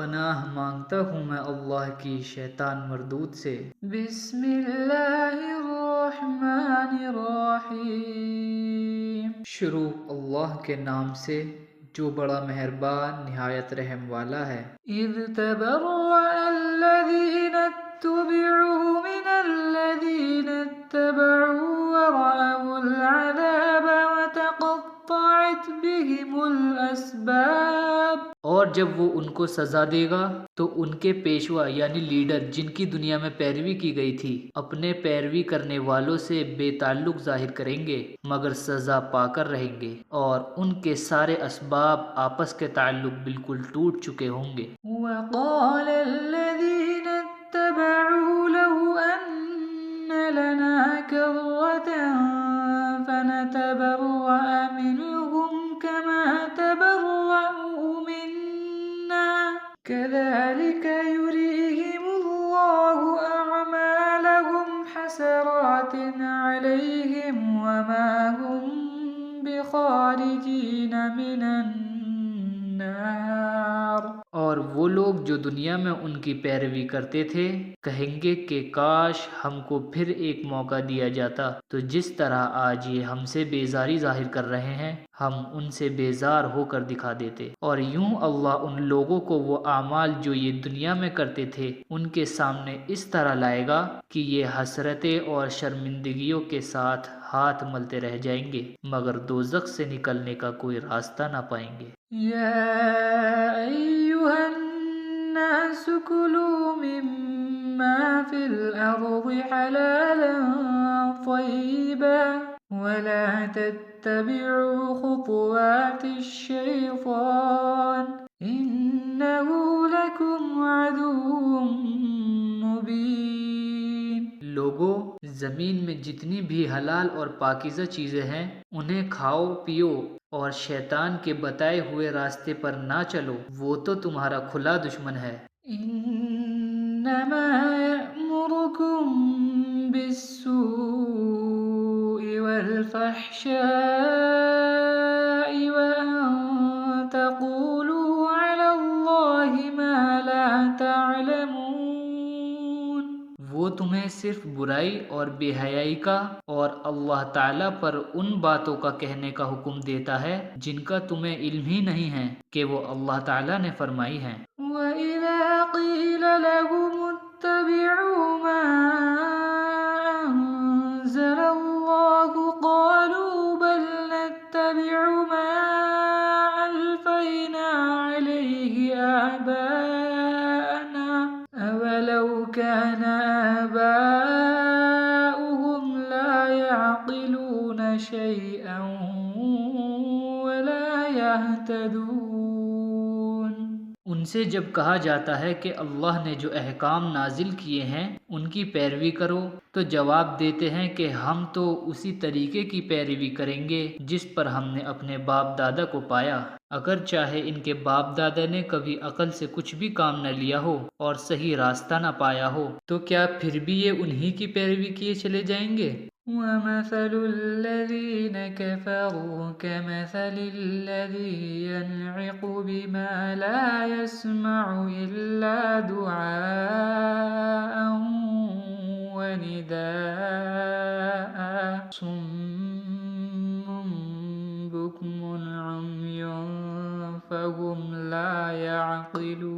پناہ مانگتا ہوں میں اللہ کی شیطان مردود سے۔ بسم اللہ الرحمن الرحیم، شروع اللہ کے نام سے جو بڑا مہربان نہایت رحم والا ہے۔ اذ تبرأ الذین اتبعوا من الذین اتبعوا ورأوا العذاب وتقطعت بهم الاسباب، اور جب وہ ان کو سزا دے گا تو ان کے پیشوا یعنی لیڈر جن کی دنیا میں پیروی کی گئی تھی اپنے پیروی کرنے والوں سے بے تعلق ظاہر کریں گے مگر سزا پا کر رہیں گے، اور ان کے سارے اسباب آپس کے تعلق بالکل ٹوٹ چکے ہوں گے۔ وَقَالَ الَّذِينَ اتَّبَعُوا لَوْ أَنَّ لَنَا كَرَّةً فَنَتَبَرَّأَ مِنْهُمْ كَمَا تَبَرَّأُوا مِنَّا كَذَلِكَ يُرِيهِمُ اللَّهُ أَعْمَالَهُمْ حَسَرَاتٍ عَلَيْهِمْ وَمَا هُمْ بِخَارِجِينَ مِنَ النَّارِ، اور وہ لوگ جو دنیا میں ان کی پیروی کرتے تھے کہیں گے کہ کاش ہم کو پھر ایک موقع دیا جاتا تو جس طرح آج یہ ہم سے بیزاری ظاہر کر رہے ہیں ہم ان سے بیزار ہو کر دکھا دیتے، اور یوں اللہ ان لوگوں کو وہ اعمال جو یہ دنیا میں کرتے تھے ان کے سامنے اس طرح لائے گا کہ یہ حسرتیں اور شرمندگیوں کے ساتھ ہاتھ ملتے رہ جائیں گے مگر دوزخ سے نکلنے کا کوئی راستہ نہ پائیں گے۔ یا ایھا الناس کلوا مما فی الارض حلالا طیبا ولا تتبعوا خطوات الشیطان انہ لکم عدو مبین۔ لوگوں، زمین میں جتنی بھی حلال اور پاکیزہ چیزیں ہیں انہیں کھاؤ پیو اور شیطان کے بتائے ہوئے راستے پر نہ چلو، وہ تو تمہارا کھلا دشمن ہے۔ انما یأمرکم بالسوء والفحشاء وان تقولوا علی اللہ ما لا تعلمون، وہ تمہیں صرف برائی اور بے حیائی کا اور اللہ تعالیٰ پر ان باتوں کا کہنے کا حکم دیتا ہے جن کا تمہیں علم ہی نہیں ہے کہ وہ اللہ تعالیٰ نے فرمائی ہیں۔ وَإِذَا قِيلَ لَهُمُ اتَّبِعُوا مَا أَنزَلَ اللَّهُ قَالُوا بَلْ نَتَّبِعُ مَا أَلْفَيْنَا عَلَيْهِ آبَاءَنَا أَوَلَوْ كَانَ آبَاؤُهُمْ لَا يَعْقِلُونَ شَيْئًا وَلَا يَهْتَدُونَ۔ ان سے جب کہا جاتا ہے کہ اللہ نے جو احکام نازل کیے ہیں ان کی پیروی کرو تو جواب دیتے ہیں کہ ہم تو اسی طریقے کی پیروی کریں گے جس پر ہم نے اپنے باپ دادا کو پایا، اگر چاہے ان کے باپ دادا نے کبھی عقل سے کچھ بھی کام نہ لیا ہو اور صحیح راستہ نہ پایا ہو تو کیا پھر بھی یہ انہی کی پیروی کیے چلے جائیں گے؟ وَمَثَلُ الَّذِينَ كَفَرُوا كَمَثَلِ الَّذِي يَنْعِقُ بِمَا لَا يَسْمَعُ إِلَّا دُعَاءً وَنِدَاءً صُمٌّ بُكْمٌ عُمْيٌ فَهُمْ لَا يَعْقِلُونَ۔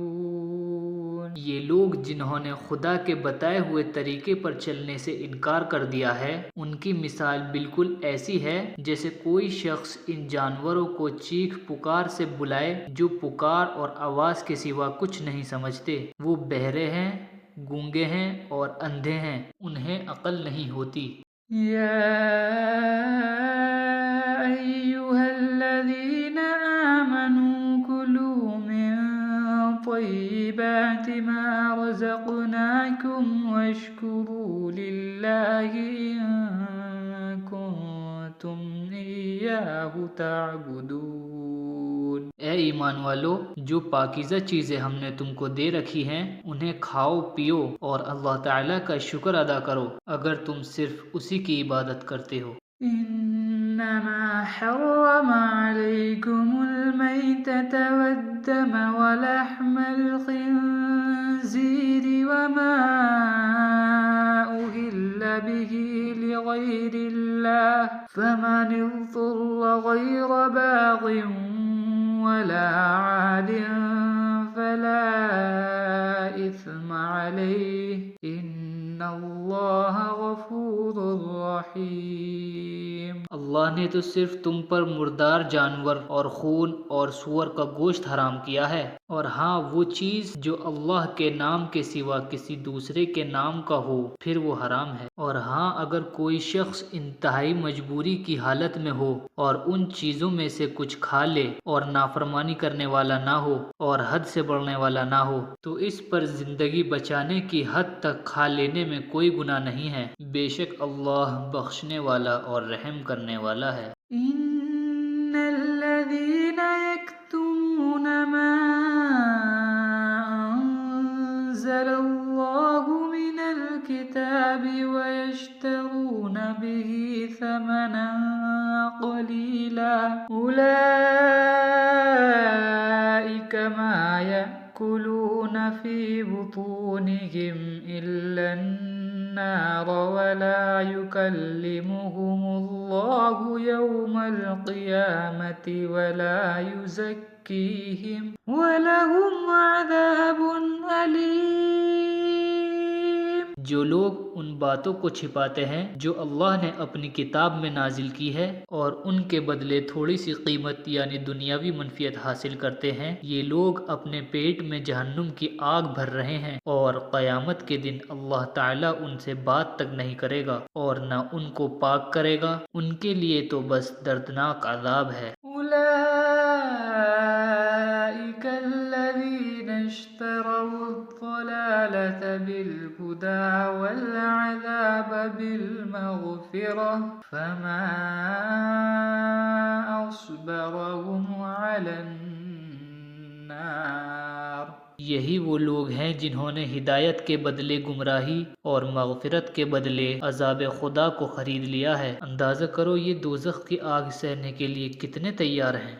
یہ لوگ جنہوں نے خدا کے بتائے ہوئے طریقے پر چلنے سے انکار کر دیا ہے ان کی مثال بالکل ایسی ہے جیسے کوئی شخص ان جانوروں کو چیخ پکار سے بلائے جو پکار اور آواز کے سوا کچھ نہیں سمجھتے، وہ بہرے ہیں، گونگے ہیں اور اندھے ہیں، انہیں عقل نہیں ہوتی۔ یا ایھا الذین آمنوا کلوا من طیبات ما رزقناکم واشکروا للہ ان کنتم ایاہ تعبدون۔ اے ایمان والو، جو پاکیزہ چیزیں ہم نے تم کو دے رکھی ہیں انہیں کھاؤ پیو اور اللہ تعالیٰ کا شکر ادا کرو اگر تم صرف اسی کی عبادت کرتے ہو۔ إنما حرم عليكم الميتة والدم ولحم الخنزير وما أهل به لغير الله فمن اضطر غير باغ ولا عاد فلا إثم عليه إن اللہ غفور رحیم۔ اللہ نے تو صرف تم پر مردار جانور اور خون اور سور کا گوشت حرام کیا ہے، اور ہاں وہ چیز جو اللہ کے نام کے سوا کسی دوسرے کے نام کا ہو پھر وہ حرام ہے، اور ہاں اگر کوئی شخص انتہائی مجبوری کی حالت میں ہو اور ان چیزوں میں سے کچھ کھا لے اور نافرمانی کرنے والا نہ ہو اور حد سے بڑھنے والا نہ ہو تو اس پر زندگی بچانے کی حد تک کھا لینے میں کوئی گناہ نہیں ہے، بے شک اللہ بخشنے والا اور رحم کرنے والا ہے۔ ان الذين يكتمون ما انزل الله من الكتاب ويشترون به ثمنا قليلا اولئك ما يأكلون في بطونهم إلا النار ولا يكلمهم الله يوم القيامة ولا يزكيهم ولهم عذاب أليم۔ جو لوگ ان باتوں کو چھپاتے ہیں جو اللہ نے اپنی کتاب میں نازل کی ہے اور ان کے بدلے تھوڑی سی قیمت یعنی دنیاوی منفیت حاصل کرتے ہیں، یہ لوگ اپنے پیٹ میں جہنم کی آگ بھر رہے ہیں، اور قیامت کے دن اللہ تعالیٰ ان سے بات تک نہیں کرے گا اور نہ ان کو پاک کرے گا، ان کے لیے تو بس دردناک عذاب ہے۔ أولئك الذين اشتروا الضلالة بالهدى والعذاب بالمغفرة فما أصبرهم على النار۔ یہی وہ لوگ ہیں جنہوں نے ہدایت کے بدلے گمراہی اور مغفرت کے بدلے عذاب خدا کو خرید لیا ہے۔ اندازہ کرو یہ دوزخ کی آگ سہنے کے لیے کتنے تیار ہیں۔